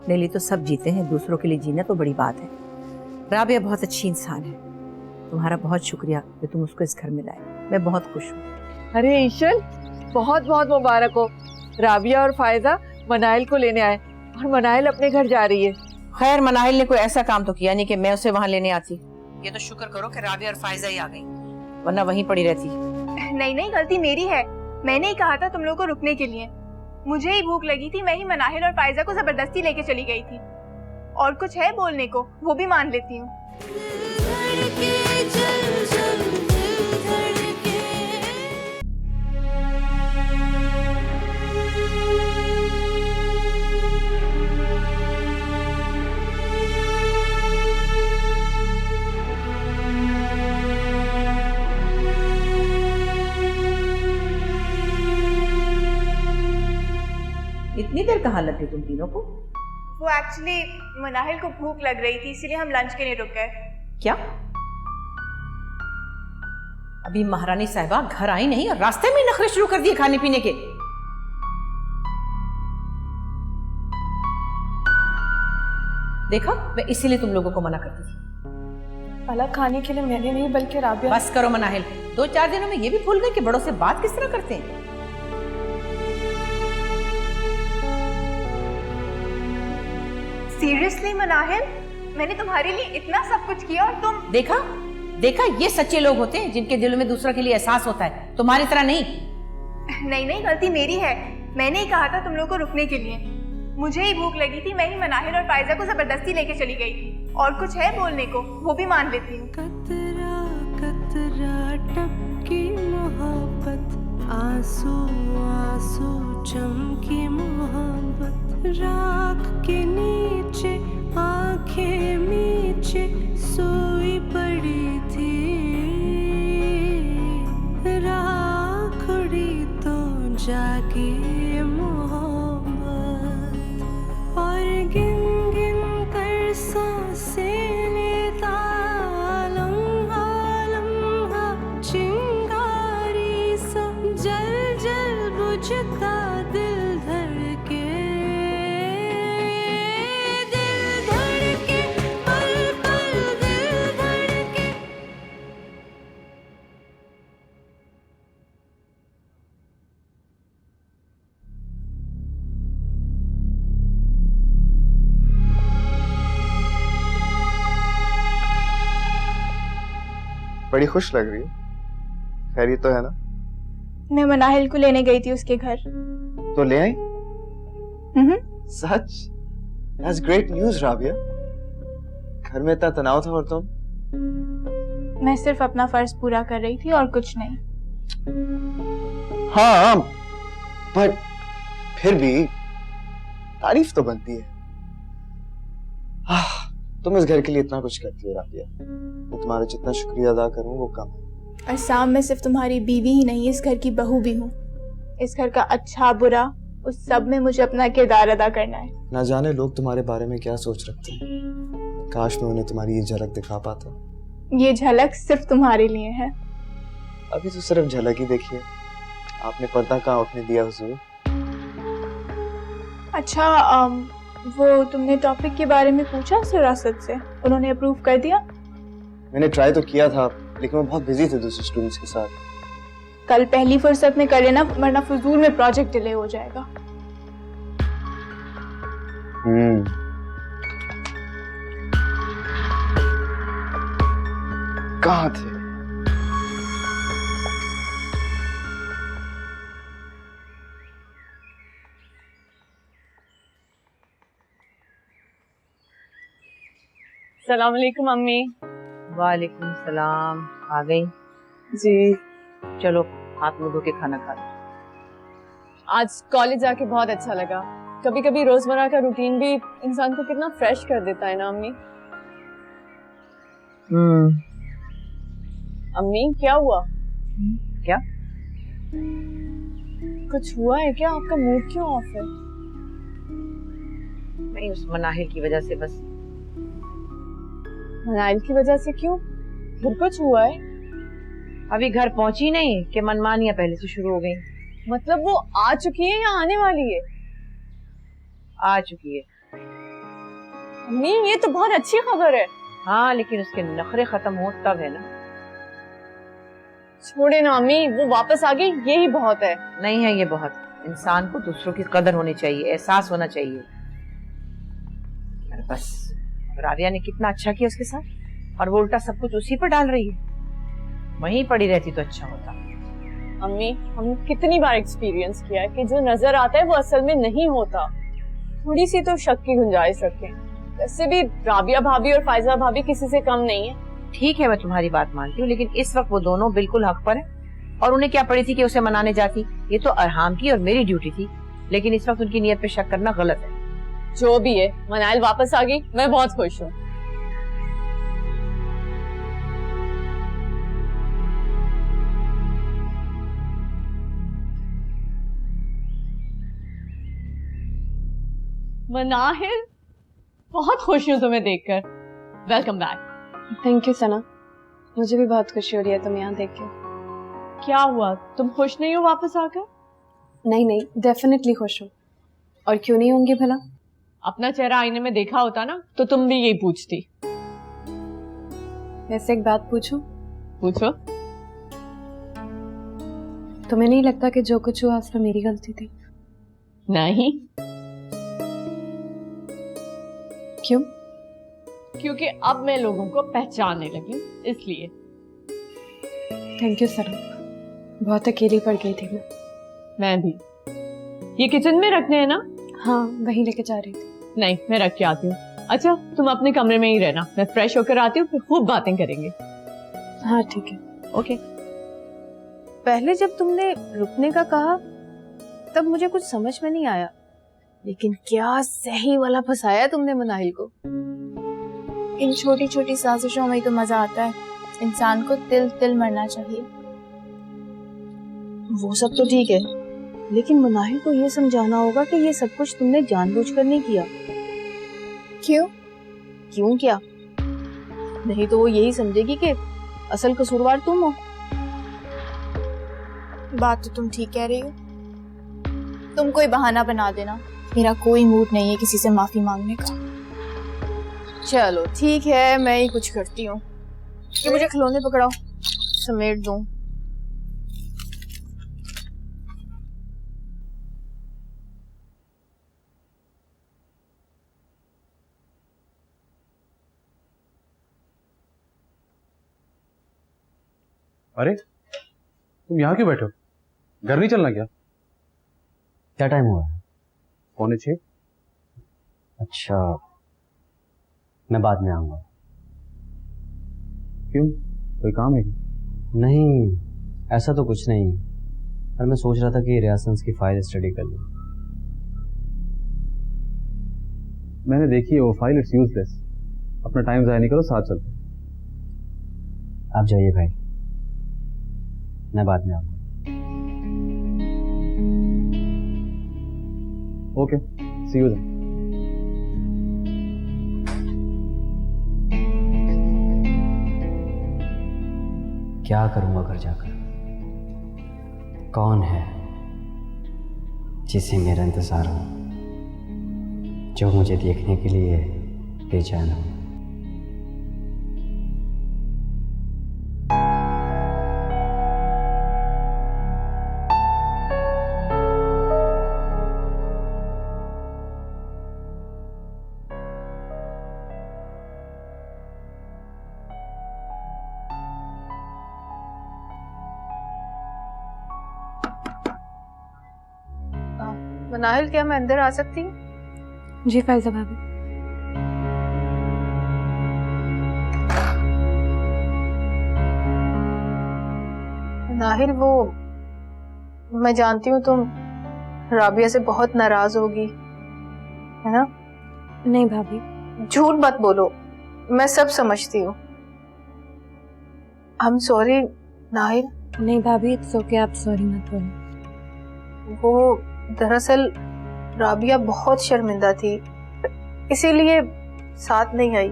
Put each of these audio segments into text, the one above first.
अपने लिए तो सब जीते हैं, दूसरों के लिए जीना तो बड़ी बात है। राबिया बहुत अच्छी इंसान है, तुम्हारा बहुत शुक्रिया कि तुम उसको इस घर में लाए, मैं बहुत खुश हूँ। अरे ईशल, बहुत बहुत मुबारक हो। राबिया और फायजा मनाइल को लेने आए और मनाइल अपने घर जा रही है। खैर मनाहिल ने कोई ऐसा काम तो किया नहीं कि मैं उसे वहाँ लेने आती। ये तो शुक्र करो कि राबिया और फायजा ही आ गई, वरना वहीं पड़ी रहती। नहीं नहीं, गलती मेरी है। मैंने ही कहा था तुम लोगों को रुकने के लिए। मुझे ही भूख लगी थी, मैं ही मनाहिल और फायजा को जबरदस्ती लेके चली गई थी। और कुछ है बोलने को वो भी मान लेती हूँ। इतनी देर कहाँ लग गई तुम तीनों को? वो एक्चुअली मनाहिल को भूख लग रही थी, इसलिए हम लंच के लिए रुक गए। क्या अभी महारानी साहिबा घर आई नहीं और रास्ते में नखरे शुरू कर दिए खाने पीने के? देखा, मैं इसीलिए तुम लोगों को मना करती थी। अलग खाने के लिए मैंने नहीं बल्कि राबिया। बस करो मनाहिल, 2-4 दिनों में ये भी भूल गए कि बड़ों से बात किस तरह करते हैं। सीरियसली मनाहिल, मैंने तुम्हारे लिए इतना सब कुछ किया और तुम। देखा देखा, ये सच्चे लोग होते हैं जिनके दिलों में दूसरों के लिए एहसास होता है, तुम्हारी तरह नहीं। नहीं नहीं, गलती मेरी है। मैंने ही कहा था तुम लोगों को रुकने के लिए। मुझे ही भूख लगी थी, मैं ही मनाहिल और फायजा को जबरदस्ती लेके चली गई थी। और कुछ है बोलने को वो भी मान लेती हूँ। कतरा कतरा टपकी मोहब्बत, आंसू आंसू चमकी मोहब्बत, राख के नीचे आंखें नीचे सोई पड़ी थी, राख उड़ी तो जागी मोहब्बत, और गिन गिन कर सांसें लेता लम्हा लम्हा, चिंगारी सा जल जल बुझता दिल धड़के, दिल धड़के पल पल दिल धड़के। बड़ी खुश लग रही है, खैरियत तो है ना? मैं मनाहिल को लेने गई थी उसके घर। तो ले आई? सच? That's great news Rabia. घर में इतना तनाव था और तुम? मैं सिर्फ अपना फर्ज पूरा कर रही थी और कुछ नहीं। हाँ, पर फिर भी तारीफ तो बनती है। तुम इस घर के लिए इतना कुछ करती हो राबिया, मैं तुम्हारा जितना शुक्रिया अदा करूं वो कम है। और साम, मैं सिर्फ तुम्हारी बीवी ही नहीं, इस घर की बहू भी हूँ। इस घर का अच्छा बुरा उस सब में मुझे अपना किरदार अदा करना है। ना जाने लोग तुम्हारे बारे में क्या सोच रखते हैं, काश मैं उन्हें तुम्हारी ये झलक दिखा पाता। ये झलक सिर्फ तुम्हारे लिए है। अभी तो सिर्फ झलक ही देखी है, आपने पर्दा कहाँ उठने दिया हुजूर। अच्छा, वो तुमने टॉपिक के बारे में पूछा सिरासत से? उन्होंने अप्रूव कर दिया? मैंने ट्राई तो किया था, लेकिन वो बहुत बिजी थे दूसरे स्टूडेंट्स के साथ। कल पहली फुर्सत में कर लेना, वरना फजूल में प्रोजेक्ट डिले हो जाएगा। कहाँ थे? सलाम अलैकुम अम्मी। वालेकुम सलाम। आ गई जी। चलो हाथ मुंह धो के खाना खा लो। आज कॉलेज जाके बहुत अच्छा लगा। कभी कभी रोजमर्रा का रूटीन भी इंसान को कितना फ्रेश कर देता है ना अम्मी। अम्मी क्या हुआ? क्या? कुछ हुआ है क्या? आपका मूड क्यों ऑफ है? नहीं, उस मनाहिल की वजह से बस। मनाइल की वजह से क्यों? फिर कुछ हुआ है? अभी घर पहुंची नहीं कि मनमानियां पहले से शुरू हो गई। मतलब वो आ चुकी है या आने वाली है? आ चुकी है। अम्मी ये तो बहुत अच्छी खबर है। हाँ, लेकिन उसके नखरे खत्म हो तब है ना। छोड़े ना अम्मी, वो वापस आ गई यही बहुत है। नहीं है ये बहुत। इंसान को दूसरों की कदर होनी चाहिए, एहसास होना चाहिए। बस राबिया ने कितना अच्छा किया उसके साथ, और वो उल्टा सब कुछ उसी पर डाल रही है। वहीं पड़ी रहती तो अच्छा होता। अम्मी हमने कितनी बार एक्सपीरियंस किया है कि जो नजर आता है वो असल में नहीं होता। थोड़ी सी तो शक की गुंजाइश रखें। वैसे भी राबिया भाभी और फायजा भाभी किसी से कम नहीं है। ठीक है, मैं तुम्हारी बात मानती हूँ, लेकिन इस वक्त वो दोनों बिल्कुल हक पर है। और उन्हें क्या पड़ी थी कि उसे मनाने जाती? ये तो अरहाम की और मेरी ड्यूटी थी, लेकिन इस वक्त उनकी नीयत पे शक करना गलत है। जो भी है, मनाइल वापस आ गई, मैं बहुत खुश हूँ। मनाहिल, बहुत खुश हूँ तुम्हें देखकर। Welcome back. थैंक यू सना, मुझे भी बहुत खुशी हो रही है तुम यहाँ देख के। क्या हुआ, तुम खुश नहीं हो वापस आकर? नहीं नहीं, डेफिनेटली खुश हूँ। और क्यों नहीं होंगी भला? अपना चेहरा आईने में देखा होता ना तो तुम भी यही पूछती। वैसे एक बात पूछूं? पूछो। तुम्हें नहीं लगता कि जो कुछ हुआ उसमें मेरी गलती थी? नहीं। क्यों? क्योंकि अब मैं लोगों को पहचानने लगी हूँ, इसलिए। थैंक यू सना, बहुत अकेली पड़ गई थी मैं भी। ये किचन में रखने हैं ना? हाँ, वहीं लेके जा रही थी। नहीं, मैं रख के आती हूँ। अच्छा तुम अपने कमरे में ही रहना, मैं फ्रेश होकर आती हूँ, फिर खूब बातें करेंगे। हाँ ठीक है। ओके। पहले जब तुमने रुकने का कहा तब मुझे कुछ समझ में नहीं आया, लेकिन क्या सही वाला फंसाया तुमने मनाहिल को। इन छोटी छोटी साजिशों में तो मजा आता है। इंसान को तिल तिल मरना चाहिए। वो सब तो ठीक है, लेकिन मनाहिल को ये समझाना होगा कि ये सब कुछ तुमने जानबूझकर नहीं किया। क्यों? क्यों क्या? नहीं तो वो यही समझेगी कि असल कसूरवार तुम हो। बात तो तुम ठीक कह रही हो। तुम कोई बहाना बना देना, मेरा कोई मूड नहीं है किसी से माफी मांगने का। चलो ठीक है, मैं ही कुछ करती हूँ। कि मुझे खिलौने पकड़ाओ, समेट दूं। अरे तुम यहाँ क्यों बैठे हो? घर नहीं चलना क्या? क्या टाइम हुआ है? 5:45। अच्छा, मैं बाद में आऊँगा। क्यों, कोई काम है क्या? नहीं, ऐसा तो कुछ नहीं, पर मैं सोच रहा था कि रियासंस की फाइल स्टडी कर लूँ। मैंने देखी है वो फाइल, इट्स यूजलेस। अपना टाइम ज़ाया नहीं करो, साथ चलते। आप जाइए भाई, मैं बाद में आऊँगा। Okay, see you then. क्या करूँगा घर जाकर? कौन है जिसे मेरा इंतजार हो, जो मुझे देखने के लिए बेचैन हो? मनाहिल, क्या मैं अंदर आ सकती हूँ? जी फायजा भाभी। मनाहिल, वो मैं जानती हूँ तुम राबिया से बहुत नाराज होगी, है ना? नहीं भाभी। झूठ मत बोलो, मैं सब समझती हूँ। I'm sorry Nahil. नहीं भाभी, इट्स ओके, आप सॉरी मत बोलो। वो दरअसल राबिया बहुत शर्मिंदा थी, इसीलिए साथ नहीं आई।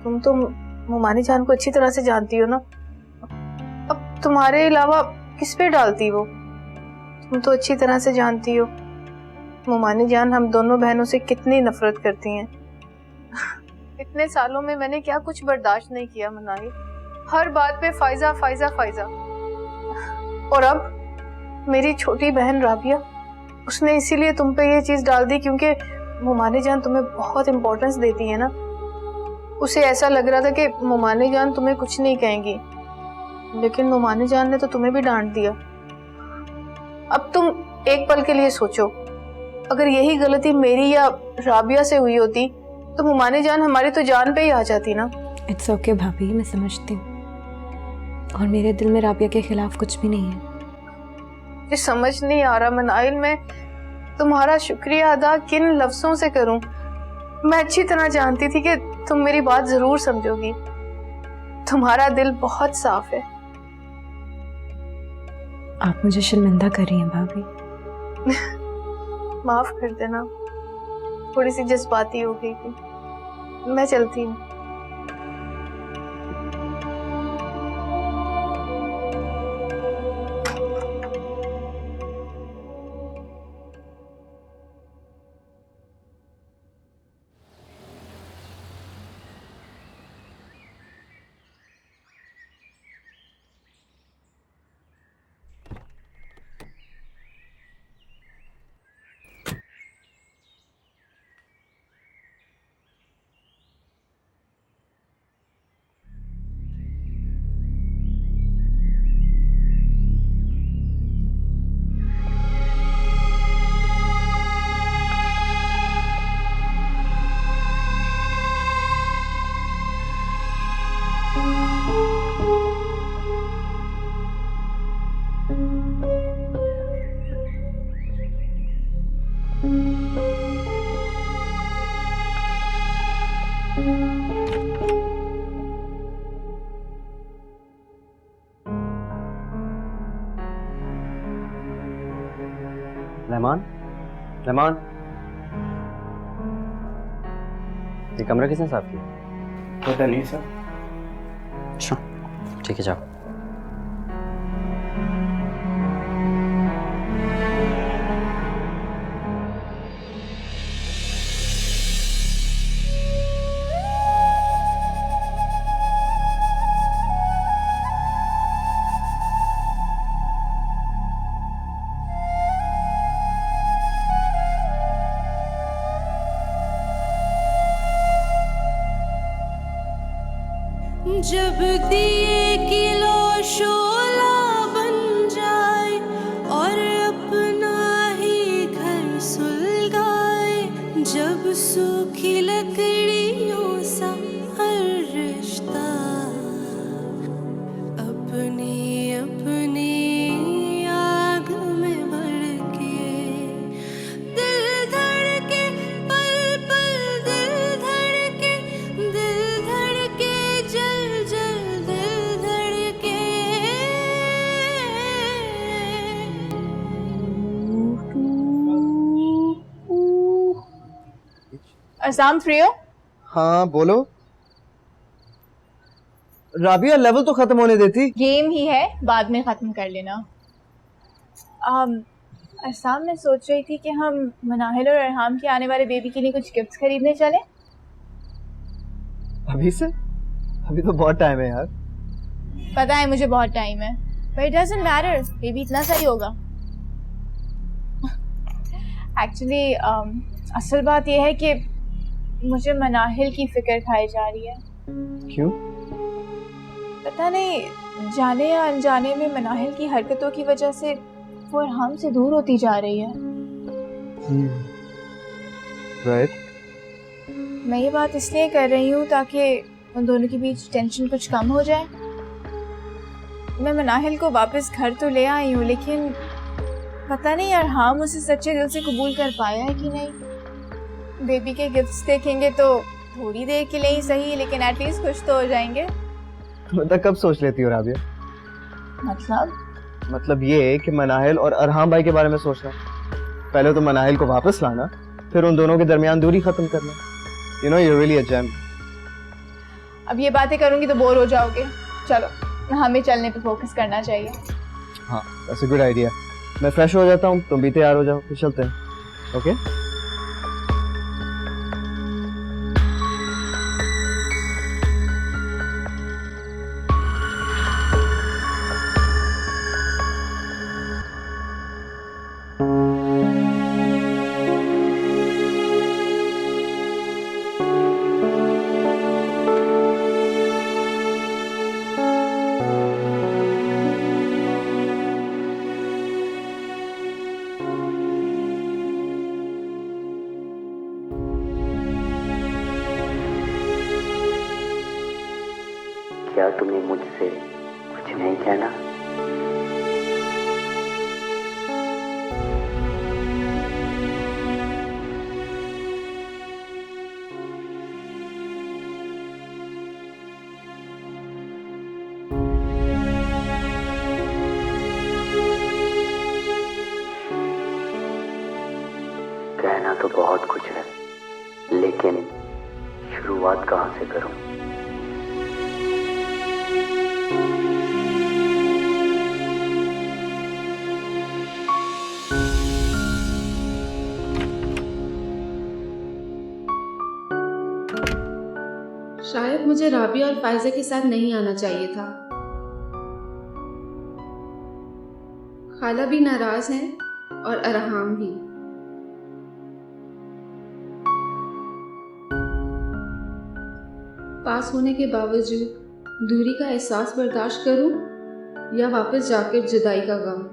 तुम तो मोमानी जान को अच्छी तरह से जानती हो ना, अब तुम्हारे अलावा किस पे डालती वो? तुम तो अच्छी तरह से जानती हो मोमानी जान हम दोनों बहनों से कितनी नफरत करती हैं। इतने सालों में मैंने क्या कुछ बर्दाश्त नहीं किया मनाही। हर बात पे फायजा फायजा फायजा। और अब मेरी छोटी बहन राबिया, उसने इसीलिए तुम पे ये चीज डाल दी क्योंकि मुमानी जान तुम्हें बहुत इम्पोर्टेंस देती है ना। उसे ऐसा लग रहा था कि मुमानी जान तुम्हें कुछ नहीं कहेंगी, लेकिन मुमानी जान ने तो तुम्हें भी डांट दिया। अब तुम एक पल के लिए सोचो, अगर यही गलती मेरी या राबिया से हुई होती तो मुमानी जान हमारी तो जान पे ही आ जाती ना। इट्स ओके भाभी, मैं समझती हूँ, और मेरे दिल में राबिया के खिलाफ कुछ भी नहीं है। मुझे समझ नहीं आ रहा मनाइल, मैं तुम्हारा शुक्रिया अदा किन लफ्जों से करूं। मैं अच्छी तरह जानती थी कि तुम मेरी बात जरूर समझोगी। तुम्हारा दिल बहुत साफ है। आप मुझे शर्मिंदा कर रही हैं भाभी। माफ कर देना, थोड़ी सी जज्बाती हो गई थी। मैं चलती हूँ। रहमान, रहमान, ये कमरा किसने साफ किया? पता नहीं सर। अच्छा, ठीक है, जाओ। जब दिए किलो शोला बन जाए और अपना ही घर सुलगाए, जब सूखी लकड़ियों सा हर रिश्ता अपनी अपनी आग में बढ़ के, दिल धड़के पल पल, दिल धड़के, दिल धड़के जल जल, दिल धड़के। असाम फ्री हो? हाँ बोलो। राबिया लेवल तो खत्म होने देती। गेम ही है, बाद में खत्म कर लेना। असाम में सोच रही थी कि हम मनाहिल और अरहाम के आने वाले बेबी के लिए कुछ गिफ्ट्स खरीदने चले। अभी से? अभी तो बहुत टाइम है यार। पता है मुझे बहुत टाइम है, but it doesn't matter, baby इतना सही होगा। एक्चुअली असल बात यह है कि मुझे मनाहिल की फिक्र खाई जा रही है। क्यों? पता नहीं, जाने या अनजाने में मनाहिल की हरकतों की वजह से वो अरहाम से दूर होती जा रही है। राइट। मैं ये बात इसलिए कर रही हूँ ताकि उन दोनों के बीच टेंशन कुछ कम हो जाए। मैं मनाहिल को वापस घर तो ले आई हूँ, लेकिन पता नहीं अरहाम उसे सच्चे दिल से कबूल कर पाया है कि नहीं। बेबी के गिफ्ट्स देखेंगे तो थोड़ी देर के लिए ही सही, लेकिन एटलीस्ट खुश तो हो जाएंगे। मतलब कब सोच लेती हो राबिया? मतलब ये कि मनाहिल और अरहाम भाई के बारे में सोचना। पहले तो मनाहिल को वापस लाना, फिर उन दोनों के दरमियान दूरी खत्म करना। You know you really a gem. अब ये बातें करूंगी तो बोर हो जाओगे। चलो, हमें चलने पे फोकस करना चाहिए। हाँ, दैट्स अ गुड आइडिया। मैं फ्रेश हो जाता हूँ, तुम भी तैयार हो जाओ, फिर चलते हैं। ओके? तुम्हें मुझसे कुछ नहीं कहना? कहना तो बहुत कुछ है, लेकिन शुरुआत कहाँ से करूं? शायद मुझे राबिया और फायजा के साथ नहीं आना चाहिए था। खाला भी नाराज हैं और अरहाम भी। पास होने के बावजूद दूरी का एहसास बर्दाश्त करूं या वापस जाकर जुदाई का गम।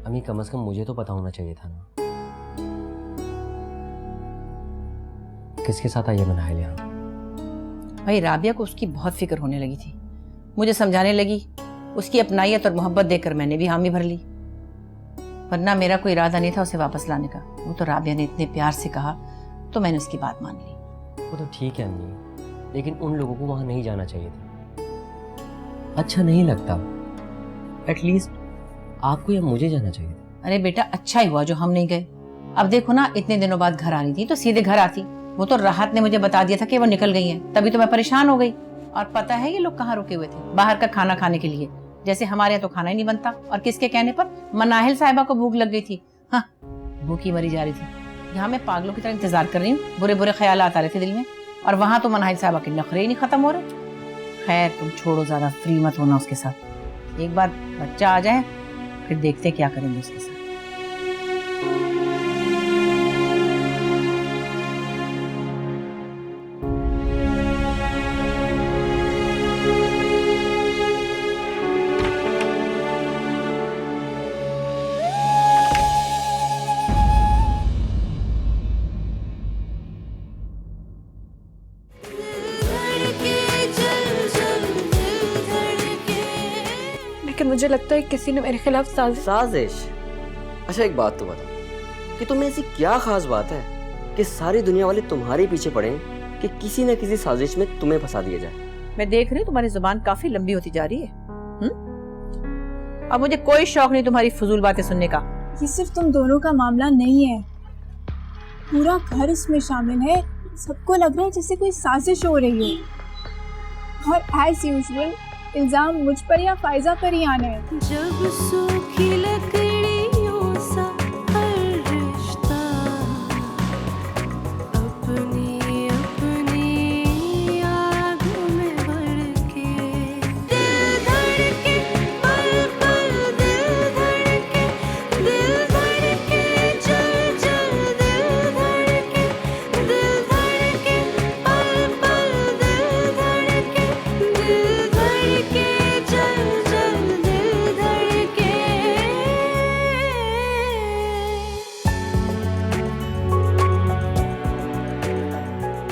अम्मी, कम से कम मुझे तो पता होना चाहिए था ना। किसके साथ आई है मनाहिल यहाँ? भाई राबिया को उसकी बहुत फिक्र होने लगी थी, मुझे समझाने लगी। उसकी अपनाइयत और मोहब्बत देखकर मैंने भी हामी भर ली, वरना मेरा कोई इरादा नहीं था उसे वापस लाने का। वो तो राबिया ने इतने प्यार से कहा तो मैंने उसकी बात मान ली। वो तो ठीक है अम्मी, लेकिन उन लोगों को वहां नहीं जाना चाहिए था। अच्छा नहीं लगता। एटलीस्ट आपको या मुझे जाना चाहिए था। अरे बेटा, अच्छा ही हुआ जो हम नहीं गए। अब देखो ना, इतने दिनों बाद घर आनी थी तो सीधे घर आती। वो तो राहत ने मुझे बता दिया था कि वो निकल गई हैं, तभी तो मैं परेशान हो गई। और पता है ये लोग कहाँ रुके हुए थे? बाहर का खाना खाने के लिए। जैसे हमारे यहाँ तो खाना ही नहीं बनता। और किसके कहने पर? मनाहिल साहिबा को भूख लग गई थी। हाँ, भूखी मरी जा रही थी। यहाँ मैं पागलों की तरह इंतजार कर रही हूँ, बुरे बुरे ख्याल आ रहे थे दिल में, और वहां तो मनाहिल साहिबा के नखरे ही नहीं खत्म हो रहे। खैर तुम छोड़ो, ज्यादा फ्री मत होना उसके साथ। एक बार बच्चा आ जाए फिर देखते क्या करेंगे उसके साथ। लेकिन मुझे लगता है किसी ने मेरे खिलाफ साजिश। अच्छा एक बात तो बताओ कि तुम्हें ऐसी क्या खास बात है कि सारी दुनिया वाले तुम्हारे पीछे पड़े कि किसी न किसी साजिश में तुम्हें फंसा दिया जाए? मैं देख रही हूँ तुम्हारी जुबान काफी लंबी होती जा रही है। अब मुझे कोई शौक नहीं तुम्हारी फजूल बातें सुनने का। ये सिर्फ तुम दोनों का मामला नहीं है, पूरा घर इसमें शामिल है। सबको लग रहा है जैसे कोई साजिश हो रही है, और एज यूजुअल इल्जाम मुझ पर या फायजा पर ही आने हैं। जब सूखी लकड़ी